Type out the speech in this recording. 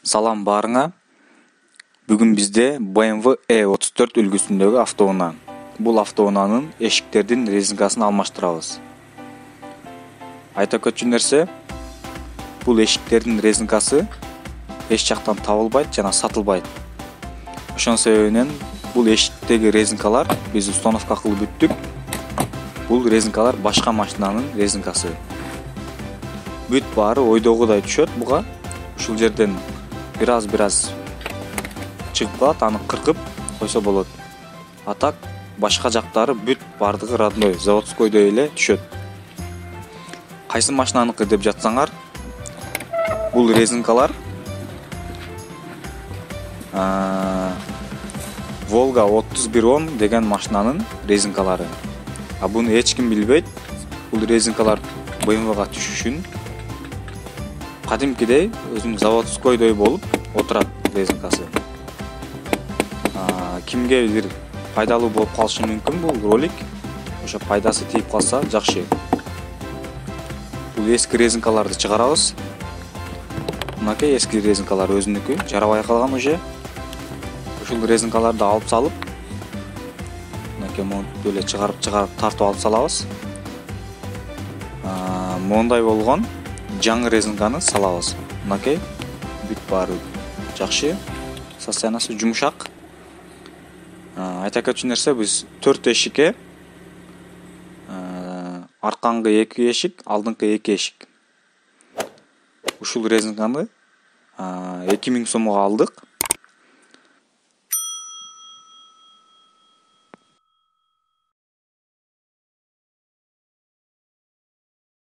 Салам барыңа. Бүгін бізде BMW E34 үлгісіндегі автоунаа. Бұл автоунаанын эшиктердин резинкасын алмаштырабыз. Айта көчү нерсе, бұл эшиктердин резинкасы эч жактан табылбайт жана сатылбайт. Ошон себебинен бұл эшиктеги резинкалар биз установка кылып бүттүк. Бұл резинкалар башка машинанын резинкасы. Бүт баары ойдогудай түшөт буга. Ушул жерден бираз чыгып калат, аны кыркып койсо болот. А так башка жактары бүт бардыгы родной, заводскойдой эле түшөт. Кайсы машинаныкы деп жатсаңар, бул резинкалар Volga 3110 деген машинанын резинкалары. А буну эч ким билбейт. Бул резинкалар BMW-га түшүшүн кадимкидей өзүнүн заводскойдой болуп отурат резинкасы. Кимге бир пайдалуу болуп калышы мүмкүн бул ролик. Ошо пайдасы тийип калса жакшы. Бул эски резинкаларды чыгарабыз. Мынакей эски резинкалар өзүнүкү жарабай калган уже. Ушул резинкаларды алып салып, мынакей монтуп эле чыгарып тартып алып салабыз. Мондай болгон жаңы резинканы салабыз. Мынакей бүт баары жакшы, состояниясы жумшак. Айта кетчү нерсе, биз 4 эшикке, аркаңкы 2 эшик, алдыңкы 2 эшик. Ушул резинканы 2000 сомго алдык.